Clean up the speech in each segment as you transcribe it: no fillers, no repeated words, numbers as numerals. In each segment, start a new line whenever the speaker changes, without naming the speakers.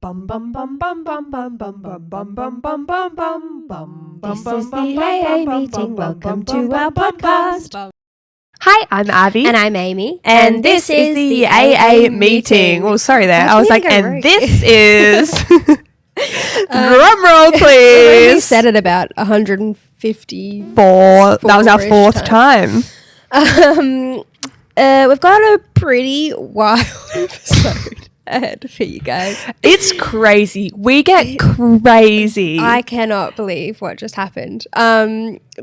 Bum bum bum bum bum bum bum bum bum bum bum bum bum bum.
This is the AA meeting. Welcome to our podcast.
Hi, I'm Abby.
And I'm Amy.
And this is the AA meeting. Oh, sorry there. I was like, and this is... Drum roll,
We
please.
said it about 150.
That was our fourth time.
We've got a pretty wild episode ahead for you guys.
It's crazy. We get crazy.
I cannot believe what just happened.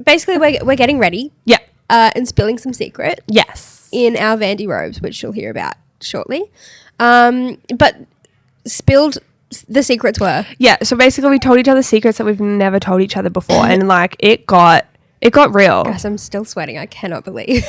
Basically, we're getting ready.
Yeah.
And spilling some secret.
Yes.
In our Vandy robes, which you'll hear about shortly. But spilled... The secrets were.
Yeah, so basically we told each other secrets that we've never told each other before, and like it got real.
Guys, I'm still sweating. I cannot believe.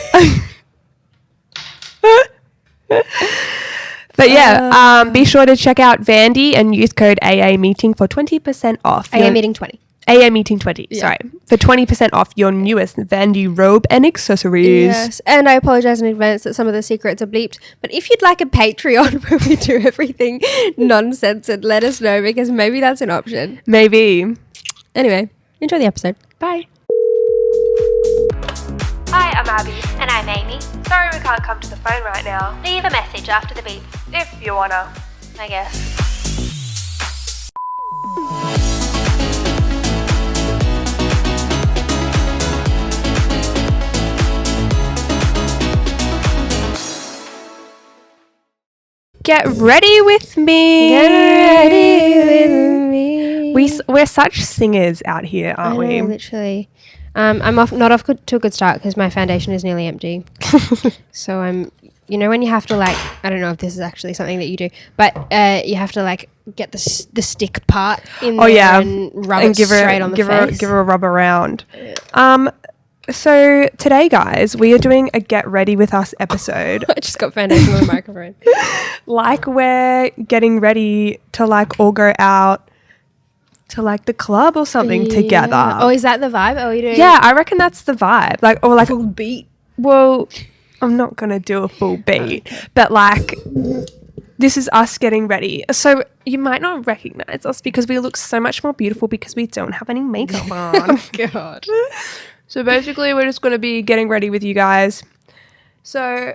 But yeah, be sure to check out Vandy and use code AA meeting for 20% off.
AA meeting 20.
AA meeting 20. Yeah. Sorry, for 20% off your newest Vandy robe and accessories.
Yes, and I apologize in advance that some of the secrets are bleeped. But if you'd like a Patreon where we do everything non-censored, let us know because maybe that's an option.
Maybe.
Anyway, enjoy the episode.
Bye. Hi, I'm Abby.
And I'm Amy.
Sorry we can't come to the phone right now.
Leave a message after the beep,
If you wanna.
I guess.
Get ready with me.
Get ready with me.
We're such singers out here, aren't we?
Literally. I'm not off to a good start because my foundation is nearly empty. So I'm, when you have to like, I don't know if this is actually something that you do, but you have to like get the stick part in there and rub it straight on the face.
Give her a rub around. So today, guys, we are doing a Get Ready With Us episode.
I just got foundation on the microphone.
Like we're getting ready to like all go out to like the club or something together.
Oh, is that the vibe? Are we doing?
Yeah, I reckon that's the vibe. Like, or like
full beat.
Well, I'm not gonna do a full beat, but like this is us getting ready. So you might not recognize us because we look so much more beautiful because we don't have any makeup on.
Oh God.
So basically, we're just going to be getting ready with you guys. So,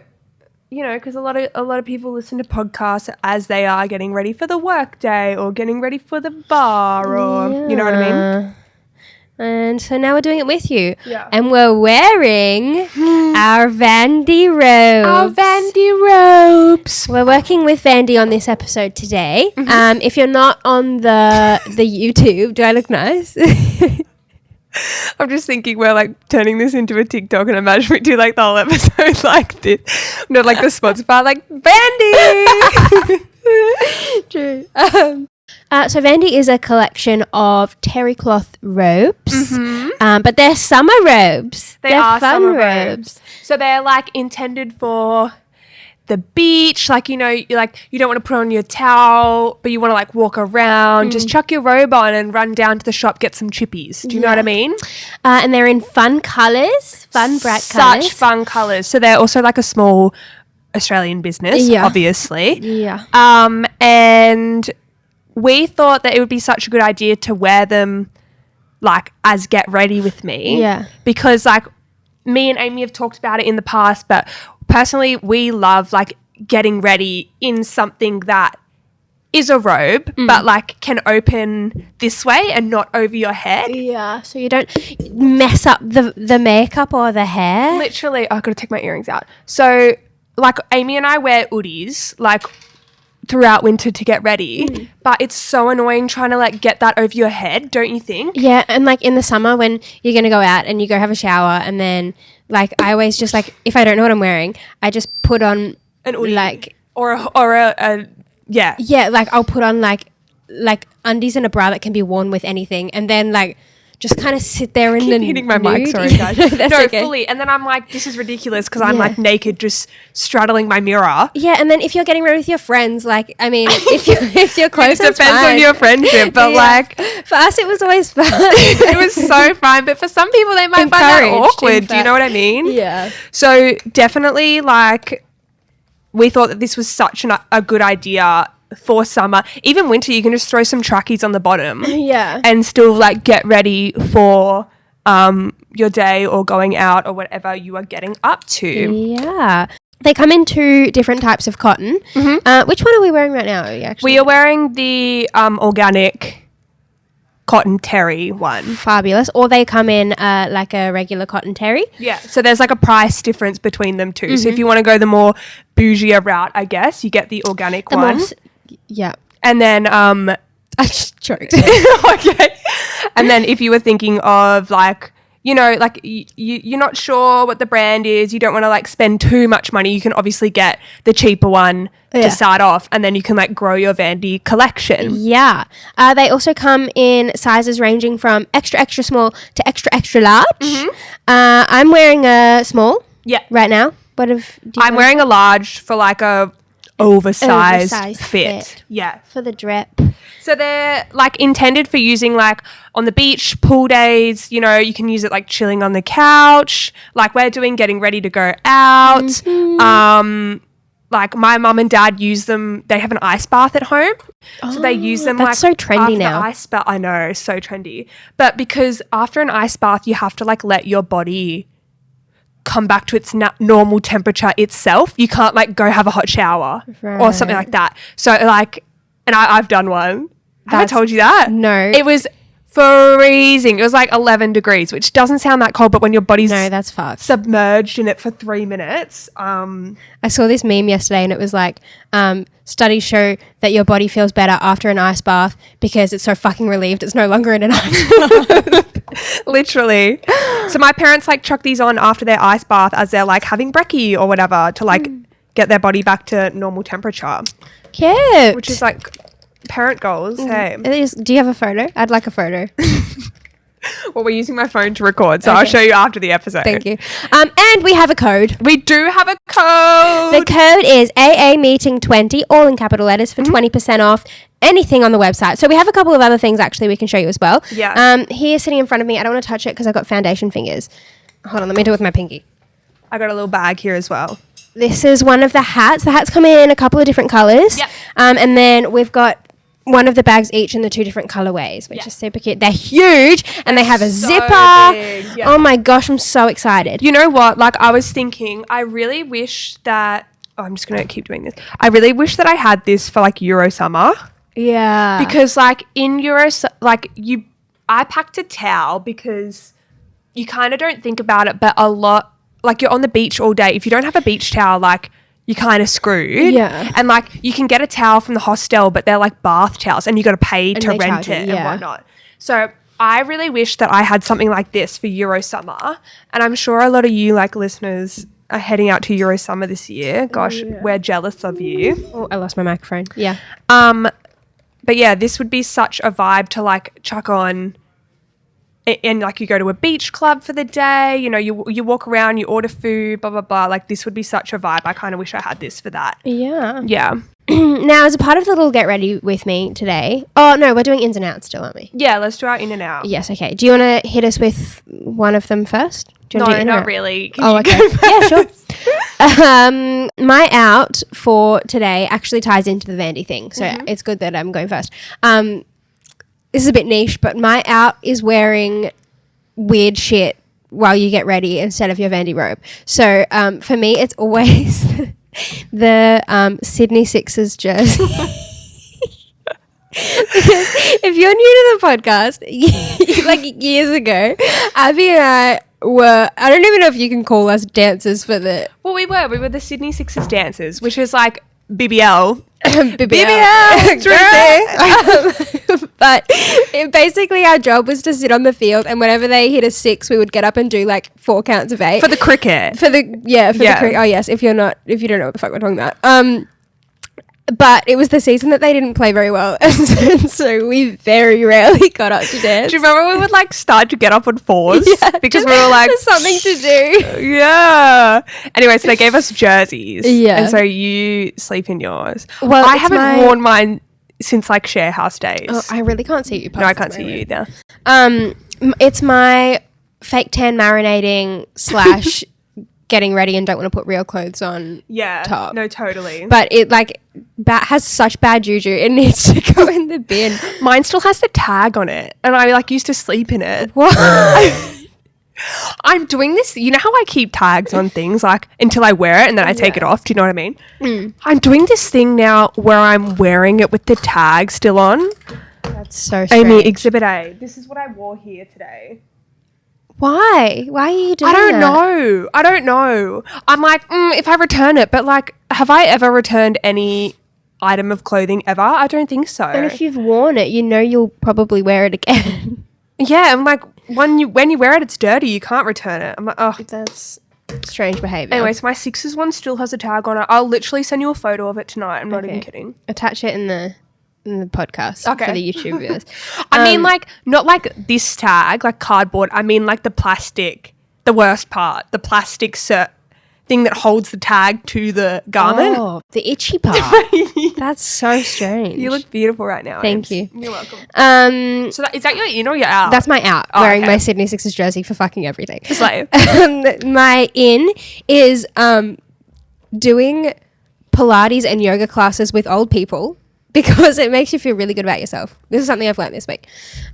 because a lot of people listen to podcasts as they are getting ready for the work day or getting ready for the bar or, you know what I mean?
And so now we're doing it with you.
Yeah.
And we're wearing our Vandy robes.
Our Vandy robes.
We're working with Vandy on this episode today. If you're not on the YouTube, do I look nice?
I'm just thinking we're like turning this into a TikTok and imagine we do like the whole episode like this. Not like the Spotify, like Vandy.
True. So Vandy is a collection of terry cloth robes, but they're summer robes.
They're fun summer robes. So they're like intended for the beach, like you don't want to put on your towel, but you want to like walk around, just chuck your robe on and run down to the shop, get some chippies. Do you know what I mean?
And they're in fun colours, bright colours.
Such fun colours. So they're also like a small Australian business, obviously.
Yeah.
And we thought that it would be such a good idea to wear them like as Get Ready With Me.
Yeah.
Because like me and Amy have talked about it in the past, but personally, we love like getting ready in something that is a robe, but like can open this way and not over your head.
Yeah, so you don't mess up the makeup or the hair.
Literally, I've got to take my earrings out. So like Amy and I wear Oodies like throughout winter to get ready, but it's so annoying trying to like get that over your head, don't you think?
Yeah, and like in the summer when you're going to go out and you go have a shower and then like I always just like if I don't know what I'm wearing, I just put on
an Oodie
like
or a
like I'll put on like undies and a bra that can be worn with anything, and then like just kind of sit there in the
hitting my mic, sorry guys.
That's okay.
Fully, and then I'm like, this is ridiculous because I'm like naked just straddling my mirror.
Yeah, and then if you're getting ready with your friends, like I mean, if you're close,
it depends on your friendship, but like
for us it was always fun.
It was so fun, but for some people they might find that awkward. Do you know what I mean?
Yeah.
So definitely like we thought that this was such a good idea for summer. Even winter, you can just throw some trackies on the bottom
Yeah.
and still like get ready for your day or going out or whatever you are getting up to.
Yeah. They come in 2 different types of cotton. Which one are we wearing right now?
We are wearing the organic cotton terry one.
Fabulous. Or they come in like a regular cotton terry.
Yeah. So there's like a price difference between them too. So if you want to go the more bougie route, I guess, you get the organic one.
Yeah.
And then
I just choked.
okay. And then if you were thinking of like, you know, like you're not sure what the brand is, you don't want to like spend too much money, you can obviously get the cheaper one to start off, and then you can like grow your Vandy collection.
Yeah. They also come in sizes ranging from extra, extra small to extra, extra large. I'm wearing a small right now.
I'm wearing a large for like a oversized fit. Yeah.
For the drip.
So they're like intended for using like on the beach, pool days, you know, you can use it like chilling on the couch, like we're doing, getting ready to go out. Like my mum and dad use them, they have an ice bath at home. So they use them
that's
like
so trendy now.
Ice bath. I know, so trendy. But because after an ice bath, you have to like let your body come back to its normal temperature itself. You can't like go have a hot shower or something like that. So like, and I've done one. Have I told you that?
No.
It was freezing. It was like 11 degrees, which doesn't sound that cold, but when your body's
that's fucked.
Submerged in it for 3 minutes.
I saw this meme yesterday and it was like, studies show that your body feels better after an ice bath because it's so fucking relieved it's no longer in an ice bath.
Literally. So my parents like chuck these on after their ice bath as they're like having brekkie or whatever to like get their body back to normal temperature.
Cute.
Which is like parent goals. Hey.
Do you have a photo? I'd like a photo.
Well, we're using my phone to record, so I'll show you after the episode.
Thank you. And we have a code.
We do have a code.
The code is AAMEETING20, all in capital letters, for 20% off anything on the website. So we have a couple of other things actually we can show you as well.
Yeah.
Here sitting in front of me, I don't want to touch it because I've got foundation fingers. Hold on, let me do it with my pinky.
I got a little bag here as well.
This is one of the hats. The hats come in a couple of different colours.
Yep.
And then we've got one of the bags each in the 2 different colorways, which is super cute. They're huge and they have a zipper.
Big. Yeah.
Oh my gosh, I'm so excited.
You know what? Like I was thinking, I really wish that, I'm just going to keep doing this. I really wish that I had this for like Euro summer.
Yeah.
Because like in Euro, like I packed a towel because you kind of don't think about it, but a lot, like you're on the beach all day. If you don't have a beach towel, like you're kind of screwed.
Yeah.
And like you can get a towel from the hostel, but they're like bath towels and you got to pay to rent it and whatnot. So I really wish that I had something like this for Euro summer. And I'm sure a lot of you like listeners are heading out to Euro summer this year. Gosh, we're jealous of you.
Oh, I lost my microphone. Yeah.
But yeah, this would be such a vibe to like chuck on. And like you go to a beach club for the day, you know, you walk around, you order food, blah, blah, blah. Like this would be such a vibe. I kind of wish I had this for that.
Yeah.
Yeah.
Now, as a part of the little get ready with me today. Oh, no, we're doing ins and outs still, aren't we?
Yeah, let's do our in and out.
Yes, okay. Do you want to hit us with one of them first? Do you want to do in
No,
and
not
out?
really.
Oh, okay. Yeah, sure. My out for today actually ties into the Vandy thing. So it's good that I'm going first. This is a bit niche, but my out is wearing weird shit while you get ready instead of your Vandy robe. So for me, it's always the Sydney Sixers jersey. Because if you're new to the podcast, like years ago, Abby and I were, I don't even know if you can call us dancers for the...
Well, we were the Sydney Sixers dancers, which is like BBL.
BBL, but basically our job was to sit on the field, and whenever they hit a 6, we would get up and do like 4 counts of 8
For the cricket.
for the cricket. Oh yes, if you don't know what the fuck we're talking about. But it was the season that they didn't play very well, and so we very rarely got up to dance.
Do you remember we would like start to get up on 4s?
Yeah,
because we were like
there's something to do.
Yeah. Anyway, so they gave us jerseys.
Yeah.
And so you sleep in yours.
Well,
I
it's
haven't worn mine since like share house days.
Oh, I really can't see you.
No, I can't see you either.
It's my fake tan marinating / getting ready and don't want to put real clothes on.
Yeah.
Top.
No, totally.
But it like has such bad juju. It needs to go in the bin.
Mine still has the tag on it, and I like used to sleep in it.
What?
I'm doing this. You know how I keep tags on things like until I wear it and then I take it off. Do you know what I mean? I'm doing this thing now where I'm wearing it with the tag still on.
That's so strange.
Amy, Exhibit A. This is what I wore here today.
Why? Why are you doing
I don't
that?
know. I don't know. I'm like, if I return it, but like, have I ever returned any item of clothing ever? I don't think so.
And if you've worn it, you know you'll probably wear it again.
Yeah, I'm like, when you wear it, it's dirty. You can't return it. I'm like, oh.
That's strange behaviour.
Anyway, so my Sixers one still has a tag on it. I'll literally send you a photo of it tonight. I'm not even kidding.
Attach it in the podcast for the YouTube viewers.
I mean, like, not like this tag, like cardboard. I mean, like the plastic, the worst part, the plastic thing that holds the tag to the garment.
Oh, the itchy part. That's so strange.
You look beautiful right now.
Thank
Ames.
you.
You're welcome. So is that your in or your out?
That's my out. Wearing my Sydney Sixers jersey for fucking everything.
Slave.
My in is doing Pilates and yoga classes with old people. Because it makes you feel really good about yourself. This is something I've learned this week.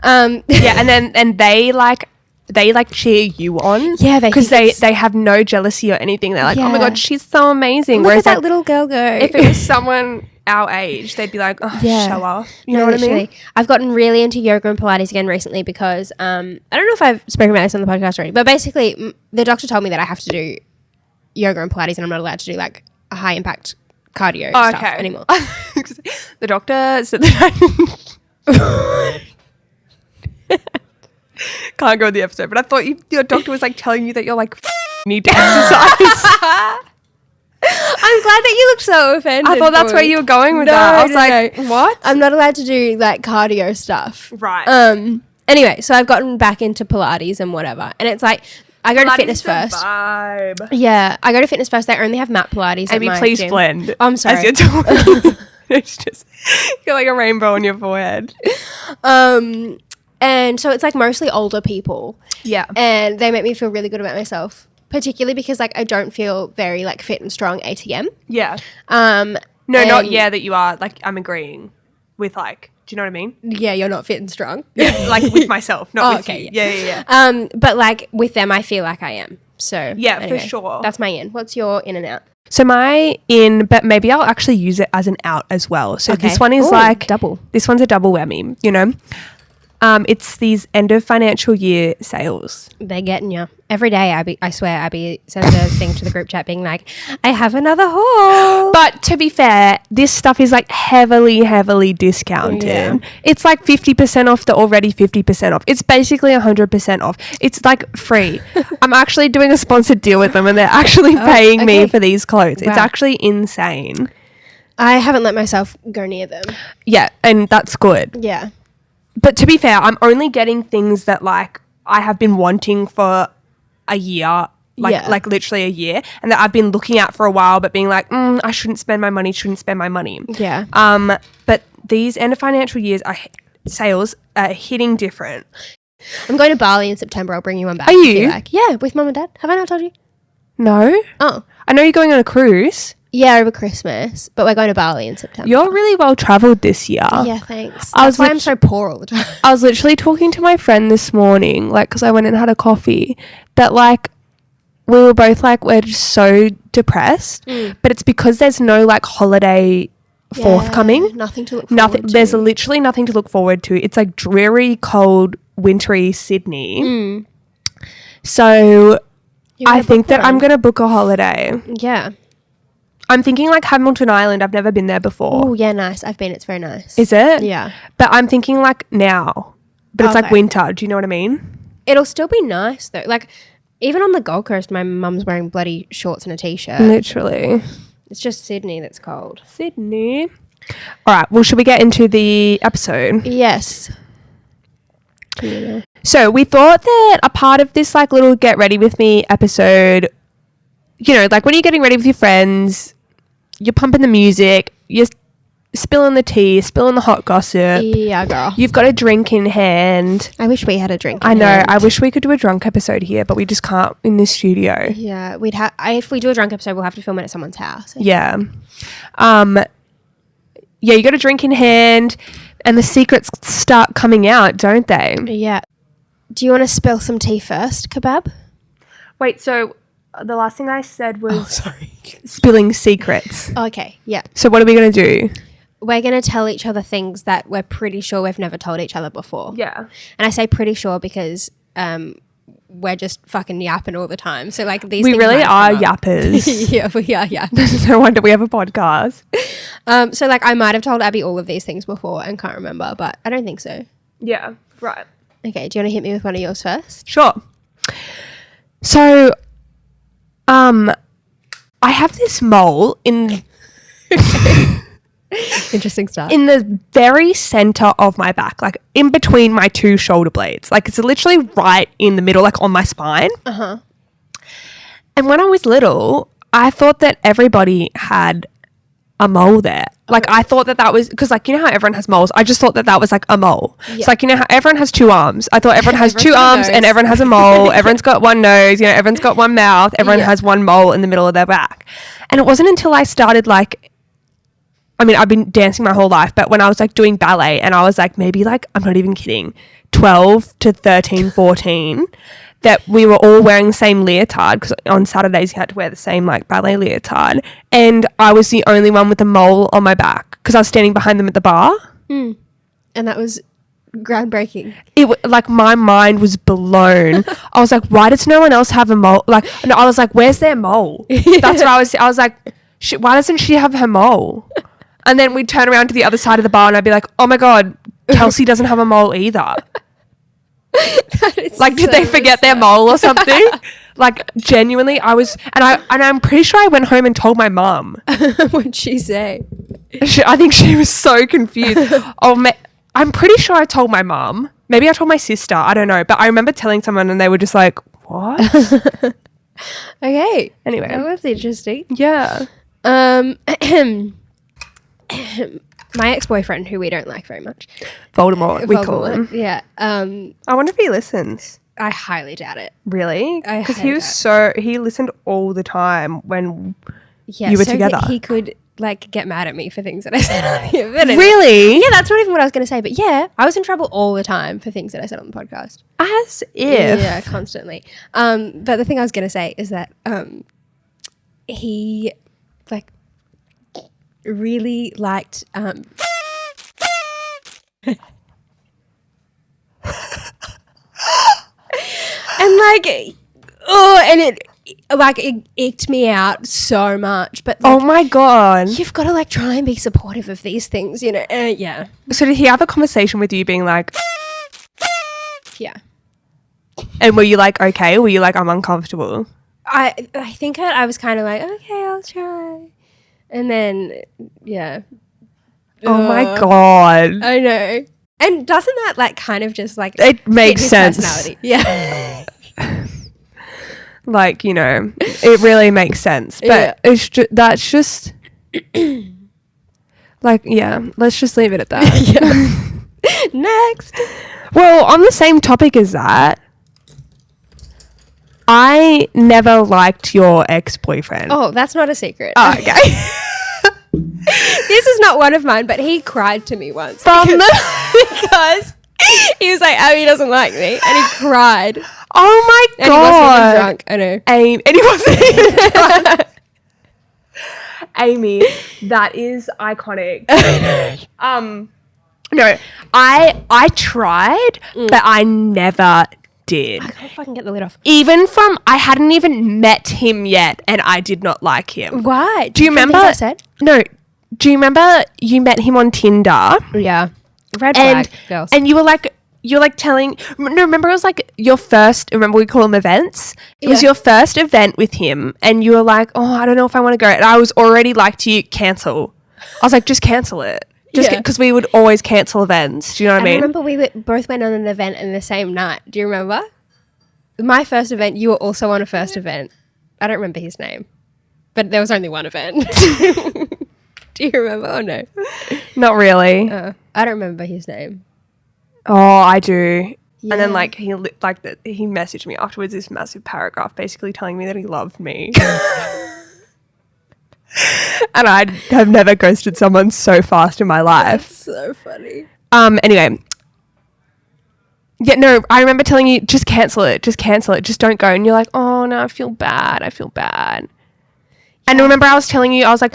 Yeah, and they cheer you on.
Yeah,
because they have no jealousy or anything. They're like, oh my god, she's so amazing.
Look
Whereas
at that little girl go.
if it was someone our age, they'd be like, oh, show off. You know what I mean?
I've gotten really into yoga and Pilates again recently because I don't know if I've spoken about this on the podcast already, but basically the doctor told me that I have to do yoga and Pilates and I'm not allowed to do like a high impact cardio stuff anymore.
The doctor said that can't go with the episode, but I thought your doctor was like telling you that you're like need to exercise.
I'm glad that you looked so offended.
I thought that's where you were going with that. I was like, what?
I'm not allowed to do like cardio stuff.
Right.
Anyway, so I've gotten back into Pilates and whatever, and it's like I go to fitness first.
Vibe.
Yeah, I go to fitness first. They only have mat Pilates.
Amy,
at my
please
gym.
blend.
I'm sorry.
As you're talking. It's just you're like a rainbow on your forehead.
And so it's like mostly older people.
Yeah.
And they make me feel really good about myself, particularly because like I don't feel very like fit and strong ATM.
Yeah.
No,
not that you are. Like I'm agreeing with like. Do you know what I mean?
Yeah, you're not fit and strong.
Yeah, like with myself, not with you. Yeah.
But like with them, I feel like I am. So
yeah,
anyway,
for sure.
That's my in. What's your in and out?
So my in, but maybe I'll actually use it as an out as well. So this one is like
double.
This one's a double whammy, you know. It's these end of financial year sales.
They're getting you. Every day, I swear, Abby sends a thing to the group chat being like, I have another haul.
But to be fair, this stuff is like heavily discounted.
Yeah.
It's like 50% off the already 50% off. It's basically 100% off. It's like free. I'm actually doing a sponsored deal with them and they're actually paying me for these clothes. Wow. It's actually insane.
I haven't let myself go near them.
Yeah, and that's good.
Yeah.
But to be fair, I'm only getting things that like I have been wanting for a year, like literally a year, and that I've been looking at for a while, but being like, I shouldn't spend my money.
Yeah.
But these end of financial years sales are hitting different.
I'm going to Bali in September. I'll bring you one back.
Are you?
Yeah, with mum and dad. Have I not told you?
No.
Oh.
I know you're going on a cruise.
Yeah, over Christmas, but we're going to Bali in September.
You're really well travelled this year.
Yeah, thanks. That's why I'm so poor all the time.
I was literally talking to my friend this morning, like, because I went and had a coffee, that, like, we were both, like, we're just so depressed, but it's because there's no, like, holiday forthcoming.
Nothing to look forward to.
There's literally nothing to look forward to. It's, like, dreary, cold, wintry Sydney. So I think that I'm going to book a holiday.
Yeah.
I'm thinking like Hamilton Island. I've never been there before.
Oh, yeah, nice. I've been. It's very nice.
Is it?
Yeah.
But I'm thinking like now. But it's like winter. Do you know what I mean?
It'll still be nice though. Like even on the Gold Coast, my mum's wearing bloody shorts and a t-shirt.
Literally.
It's just Sydney that's cold.
Sydney. All right. Well, should we get into the episode?
Yes.
So we thought that a part of this like little get ready with me episode, you know, like when you're getting ready with your friends, you're pumping the music, you're spilling the tea, spilling the hot gossip.
Yeah, girl.
You've got a drink in hand.
I wish we had a drink.
I know. I wish we could do a drunk episode here, but we just can't in this studio.
Yeah, we'd have. If we do a drunk episode, we'll have to film it at someone's house.
Yeah. Yeah, you got a drink in hand, and the secrets start coming out, don't they?
Yeah. Do you want to spill some tea first, Kebab?
Wait, so the last thing I said was spilling secrets.
Okay, yeah.
So what are we going to do?
We're going to tell each other things that we're pretty sure we've never told each other before.
Yeah.
And I say pretty sure because we're just fucking yapping all the time. So like these
we
things
really
might
are
come up.
yappers.
Yeah, we are
There's no wonder we have a podcast.
So like I might have told Abby all of these things before and can't remember, but I don't think so.
Yeah, right.
Okay, do you want to hit me with one of yours first?
Sure. So, I have this mole in
Interesting start.
in the very center of my back, like in between my two shoulder blades. Like it's literally right in the middle, like on my spine.
Uh-huh.
And when I was little, I thought that everybody had a mole there. Like I thought that was because, like, you know how everyone has moles. I just thought that was like a mole. Yeah. It's like, you know how everyone has two arms. I thought everyone has two arms and everyone has a mole. Everyone's got one nose. You know, everyone's got one mouth. Everyone has one mole in the middle of their back. And it wasn't until I started like, I mean, I've been dancing my whole life, but when I was like doing ballet and I was like maybe like, I'm not even kidding, 12 to 13, 14, that we were all wearing the same leotard because on Saturdays you had to wear the same like ballet leotard, and I was the only one with a mole on my back because I was standing behind them at the bar.
And that was groundbreaking.
Like my mind was blown. I was like, why does no one else have a mole? Like, no, I was like, where's their mole? That's what I was like, why doesn't she have her mole? And then we'd turn around to the other side of the bar and I'd be like, oh my God, Kelsey doesn't have a mole either. Like, did they forget their mole or something? Like, genuinely, I'm pretty sure I went home and told my mum.
What'd she say?
I think she was so confused. I'm pretty sure I told my mum. Maybe I told my sister. I don't know. But I remember telling someone and they were just like, what?
Okay.
Anyway.
That was interesting.
Yeah.
My ex-boyfriend, who we don't like very much.
Voldemort, we call him.
Yeah.
I wonder if he listens.
I highly doubt it.
Really?
I
Because
highly
he listened all the time when
Yeah,
you were
so
together.
that he could like get mad at me for things that I said on here. But anyway.
Really?
Yeah, that's not even what I was going to say. But yeah, I was in trouble all the time for things that I said on the podcast.
As if.
Yeah, constantly. But the thing I was going to say is that he like really liked and like and it icked me out so much. But like,
Oh my God.
you've got to like try and be supportive of these things, you know. Yeah.
So did he have a conversation with you being like,
Yeah.
and were you like, okay? Or were you like, I'm uncomfortable?
I think I was kind of like, okay, I'll try. And then, yeah.
Oh my God.
I know. And doesn't that like kind of just like
It makes
his
sense.
personality? Yeah.
Like, you know, it really makes sense. But that's just like, yeah, let's just leave it at that.
Next.
Well, on the same topic as that, I never liked your ex-boyfriend.
Oh, that's not a secret.
Oh, okay.
This is not one of mine, but he cried to me once. Because he was like, Abby doesn't like me. And he cried.
Oh my
And
God.
he wasn't even drunk. I know.
And he wasn't even drunk. Amy, that is iconic. No, I tried, but I never did.
I can't fucking get the lid off.
I hadn't even met him yet, and I did not like him.
Why?
Do you
From
remember?
things I said?
No. Do you remember you met him on Tinder?
Yeah. Red flag, girls.
And you were like telling, no, remember it was like your first, remember we call them events? It was your first event with him, and you were like, oh, I don't know if I want to go. And I was already like to you, cancel. I was like, just cancel it. Just because we would always cancel events. Do you know what I mean?
I remember we both went on an event in the same night. Do you remember? My first event, you were also on a first event. I don't remember his name, but there was only one event. Do you remember or no?
Not really.
I don't remember his name.
Oh, I do.
Yeah.
And then like he messaged me afterwards this massive paragraph basically telling me that he loved me. And I have never ghosted someone so fast in my life.
That's so funny.
Anyway. Yeah, no, I remember telling you, just cancel it, just don't go. And you're like, oh no, I feel bad. And I remember I was telling you, I was like,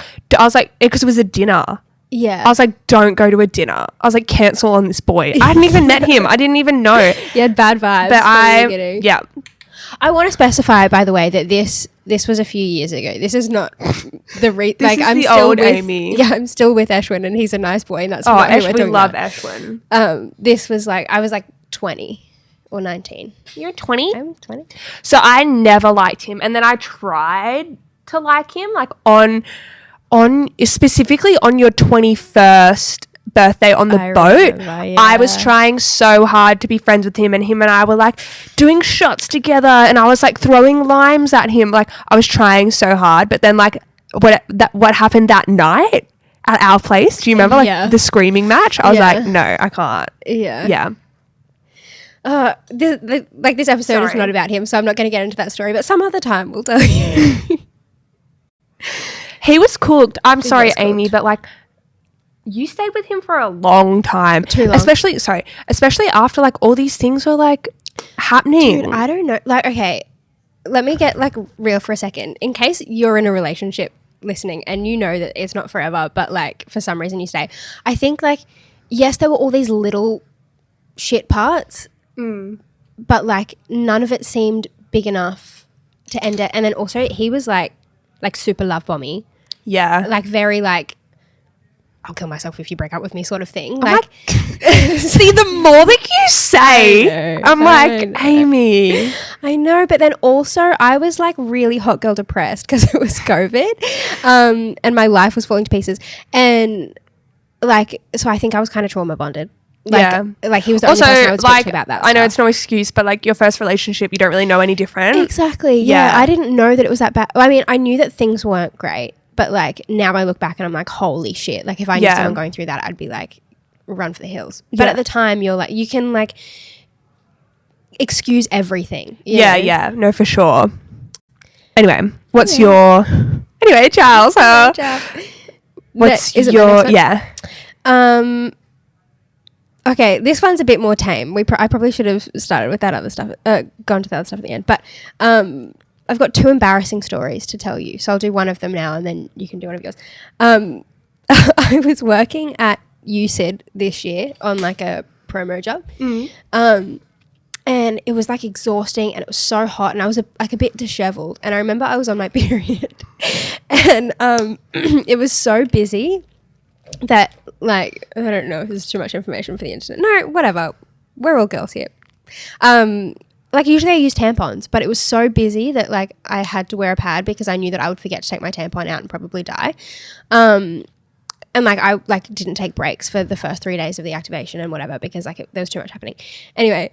because it was a dinner.
Yeah.
I was like, don't go to a dinner. I was like, cancel on this boy. I hadn't even met him. I didn't even know.
You had bad vibes.
But
yeah. I want to specify, by the way, that this was a few years ago. This is not the
This is
I'm
the
still
old
with
Amy.
Yeah, I'm still with Ashwin, and he's a nice boy, and that's
Oh,
what we're
we
talking
love
about.
Ashwin.
This was like I was like 20 or 19.
You're 20?
I'm 20.
So I never liked him, and then I tried to like him, like on specifically on your 21st birthday on the boat.
Remember, yeah.
I was trying so hard to be friends with him, and I were like doing shots together, and I was like throwing limes at him. Like I was trying so hard, but then like what happened that night at our place? Do you remember like the screaming match? I was like, no, I can't.
Yeah. This episode is not about him, so I'm not going to get into that story, but some other time we'll tell you.
He was cooked. I'm sorry,
was
Amy,
cooked.
but like you stayed with him for a long time.
Too long.
Especially after like all these things were like happening.
Dude, I don't know. Like, okay, let me get like real for a second. In case you're in a relationship listening and you know that it's not forever, but like for some reason you stay. I think like, yes, there were all these little shit parts, but like none of it seemed big enough to end it. And then also he was like super love bomby.
Yeah.
Like very like, I'll kill myself if you break up with me sort of thing. Like,
see, the more that you say, I'm like, Amy.
I know, but then also I was like really hot girl depressed because it was COVID, and my life was falling to pieces, and like, so I think I was kind of trauma bonded. Like, like he was the only person I would speak to about that.
I know
stuff.
it's no excuse, but like your first relationship, you don't really know any different.
Exactly. Yeah, I didn't know that it was that bad. I mean, I knew that things weren't great. But, like, now I look back and I'm like, holy shit. Like, if I knew someone going through that, I'd be like, run for the hills. But at the time, you're like, you can, like, excuse everything. You know?
Yeah. No, for sure. Anyway, what's your... Anyway, Charles. What's your...
Okay, this one's a bit more tame. I probably should have started with that other stuff, gone to the other stuff at the end. But... I've got 2 embarrassing stories to tell you. So I'll do one of them now and then you can do one of yours. I was working at UCID this year on like a promo job. And it was like exhausting and it was so hot and I was like a bit disheveled. And I remember I was on my period and it was so busy that like, I don't know if this is too much information for the internet. No, whatever. We're all girls here. Like usually I use tampons, but it was so busy that like I had to wear a pad because I knew that I would forget to take my tampon out and probably die. And like I like didn't take breaks for the first 3 days of the activation and whatever because like there was too much happening. Anyway,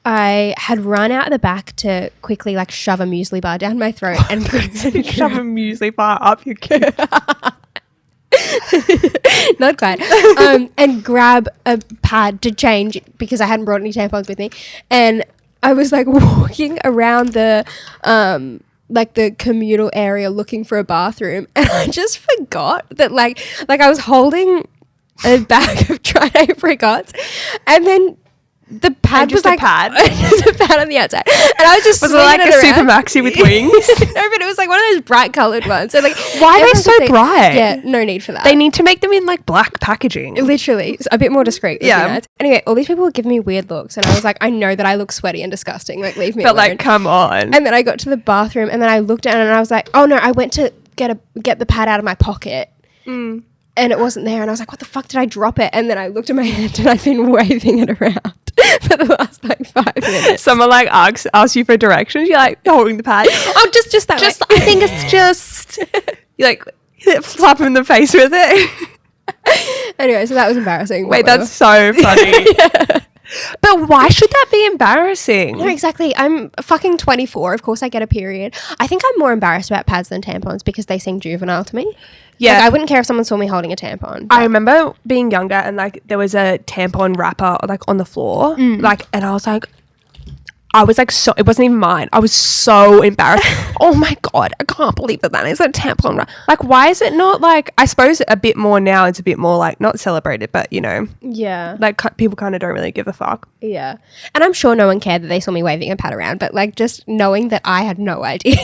I had run out the back to quickly like shove a muesli bar down my throat and
shove a muesli bar up your kid.
Not quite. And grab a pad to change because I hadn't brought any tampons with me. And I was like walking around the like the communal area looking for a bathroom and I just forgot that like I was holding a bag of dried apricots and then the pad was like the pad on the outside, and I was just
was it like a super maxi with wings?
No, but it was like one of those bright coloured ones. So like,
why are they so bright?
Yeah, no need for that.
They need to make them in like black packaging.
Literally, it's a bit more discreet. Yeah. Nice. Anyway, all these people were giving me weird looks, and I was like, I know that I look sweaty and disgusting. Like, leave me alone.
But like, come on.
And then I got to the bathroom, and then I looked down, and I was like, oh no, I went to get the pad out of my pocket. And it wasn't there. And I was like, what the fuck, did I drop it? And then I looked at my hand and I'd been waving it around for the last like 5 minutes.
Someone like asks you for directions. You're like holding the pad.
Oh, just that way.
I think it's just, you like slap him in the face with it.
Anyway, so that was embarrassing.
Wait, that's so funny. Yeah. But why should that be embarrassing?
No, exactly. I'm fucking 24. Of course I get a period. I think I'm more embarrassed about pads than tampons because they seem juvenile to me.
Yeah.
Like, I wouldn't care if someone saw me holding a tampon.
I remember being younger and like there was a tampon wrapper like on the floor, like, and I was like, so, it wasn't even mine. I was so embarrassed. Oh my God, I can't believe that is a tampon wrapper. Like, why is it not like, I suppose a bit more now, it's a bit more like, not celebrated, but you know.
Yeah.
Like people kind of don't really give a fuck.
Yeah. And I'm sure no one cared that they saw me waving a pad around, but like just knowing that I had no idea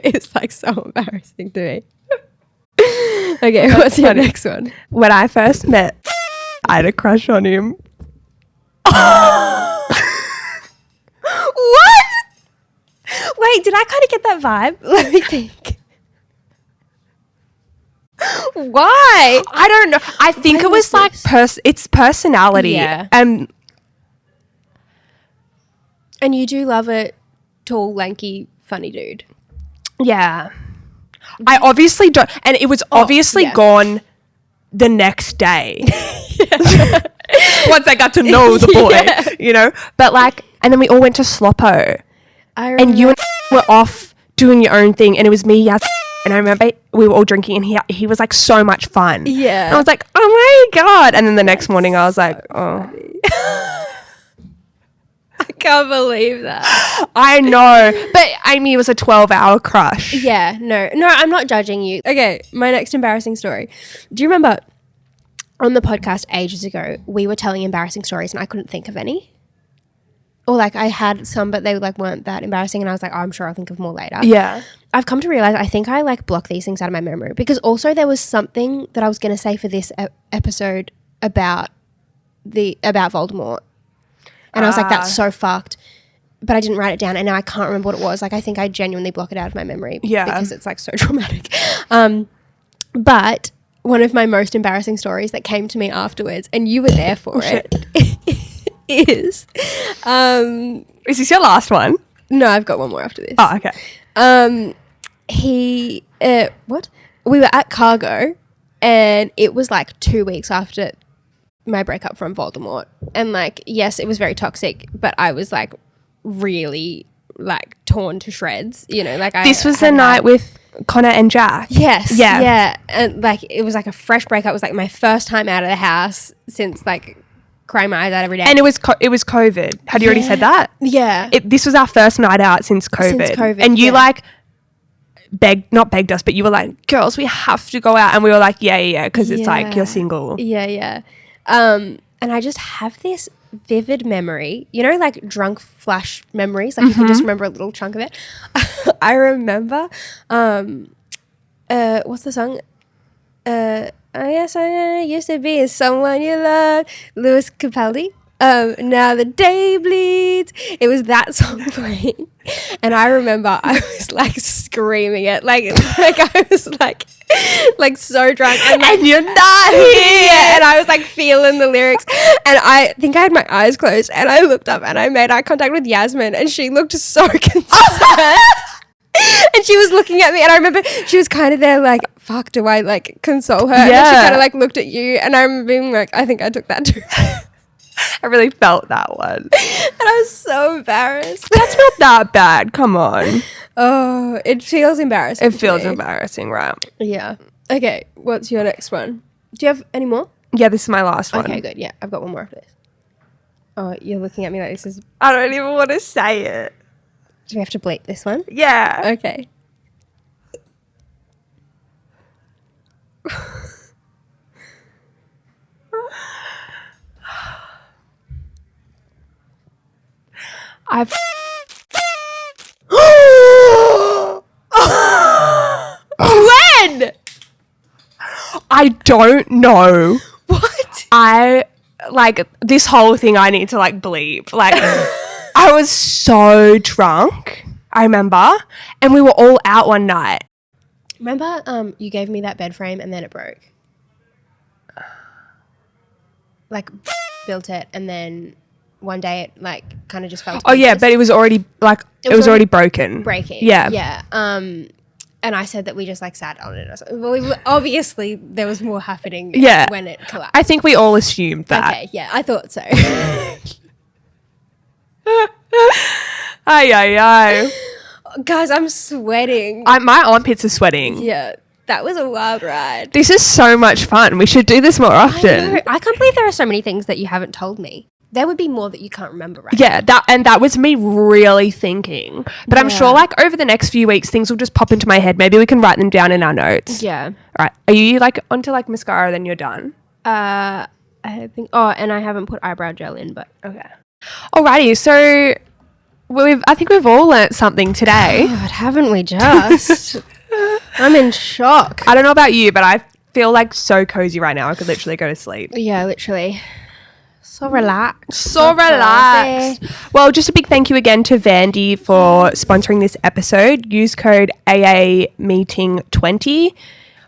is like so embarrassing to me. Okay, what's your next one?
When I first met, I had a crush on him.
What? Wait, did I kind of get that vibe? Let me think. Why?
I don't know. I think it was like it's personality.
Yeah.
And
you do love a tall, lanky, funny dude.
yeah. I obviously don't, and it was obviously gone the next day. Once I got to know the boy, you know. But like, and then we all went to Sloppo, and you and were off doing your own thing, and it was me, Yas, and I remember we were all drinking, and he was like so much fun.
Yeah,
and I was like, oh my God! And then the next morning, I was like, oh.
I can't believe that.
I know, but I mean, it was a 12-hour crush.
Yeah, no, I'm not judging you. Okay, my next embarrassing story. Do you remember on the podcast ages ago, we were telling embarrassing stories and I couldn't think of any? Or like I had some, but they like weren't that embarrassing and I was like, oh, I'm sure I'll think of more later.
Yeah.
I've come to realize I think I like block these things out of my memory because also there was something that I was going to say for this episode about Voldemort. And I was like, that's so fucked. But I didn't write it down and now I can't remember what it was. Like I think I genuinely block it out of my memory because it's like so traumatic. But one of my most embarrassing stories that came to me afterwards, and you were there for it, is
this your last one?
No, I've got one more after this.
Oh, okay.
We were at Cargo and it was like 2 weeks after my breakup from Voldemort. And like, yes, it was very toxic, but I was like really like torn to shreds, you know, like
this was the night with Connor and Jack.
Yes. Yeah. And like, it was like a fresh breakup. It was like my first time out of the house since like crying my eyes out every day.
And it was COVID. Had you already said that?
Yeah.
This was our first night out since COVID. And you like not begged us, but you were like, girls, we have to go out. And we were like, yeah. Because it's like, you're single.
Yeah. And I just have this vivid memory, you know, like drunk flash memories, like you can just remember a little chunk of it. I remember, what's the song? I guess I used to be someone you love, Lewis Capaldi. Now the day bleeds. It was that song playing, and I remember I was like screaming it, like I was like so drunk, and
you're not here.
And I was like feeling the lyrics, and I think I had my eyes closed, and I looked up and I made eye contact with Yasmin, and she looked so concerned. And she was looking at me, and I remember she was kind of there like, fuck, do I like console her? And then she kind of like looked at you, and I remember being like, I think I took that too.
I really felt that one.
And I was so embarrassed.
That's not that bad. Come on.
Oh, it feels embarrassing.
It feels embarrassing, right?
Yeah. Okay, what's your next one? Do you have any more?
Yeah, this is my last one.
Okay, good. Yeah, I've got one more after this. Oh, you're looking at me like this is...
I don't even want to say it.
Do we have to bleep this one?
Yeah.
Okay.
I've... When? I don't know.
What?
I, like, this whole thing I need to, like, bleep. Like, I was so drunk, I remember, and we were all out one night.
Remember you gave me that bed frame and then it broke? Like, built it and then... one day it like kind of just fell to pieces.
Yeah, but it was already like it was already broken.
Breaking.
Yeah.
And I said that we just like sat on it or something. Well, obviously there was more happening when it collapsed.
I think we all assumed that.
Okay, yeah, I thought so.
Ay.
Guys, I'm sweating.
My armpits are sweating.
Yeah. That was a wild ride.
This is so much fun. We should do this more often.
I can't believe there are so many things that you haven't told me. There would be more that you can't remember, right?
Yeah, that was me really thinking. But I'm sure like over the next few weeks things will just pop into my head. Maybe we can write them down in our notes.
Yeah.
All right. Are you like onto like mascara, then you're done?
I think and I haven't put eyebrow gel in, but
Okay. Alrighty, so I think we've all learnt something today.
God, haven't we just? I'm in shock.
I don't know about you, but I feel like so cozy right now. I could literally go to sleep.
Yeah, literally. So relaxed.
So relaxed. Well, just a big thank you again to Vandy for sponsoring this episode. Use code AAMEETING20,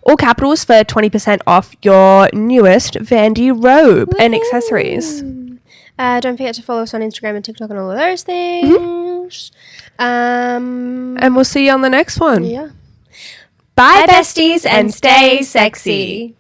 all capitals, for 20% off your newest Vandy robe and accessories.
Don't forget to follow us on Instagram and TikTok and all of those things.
And we'll see you on the next one.
Yeah.
Bye, besties, and stay sexy.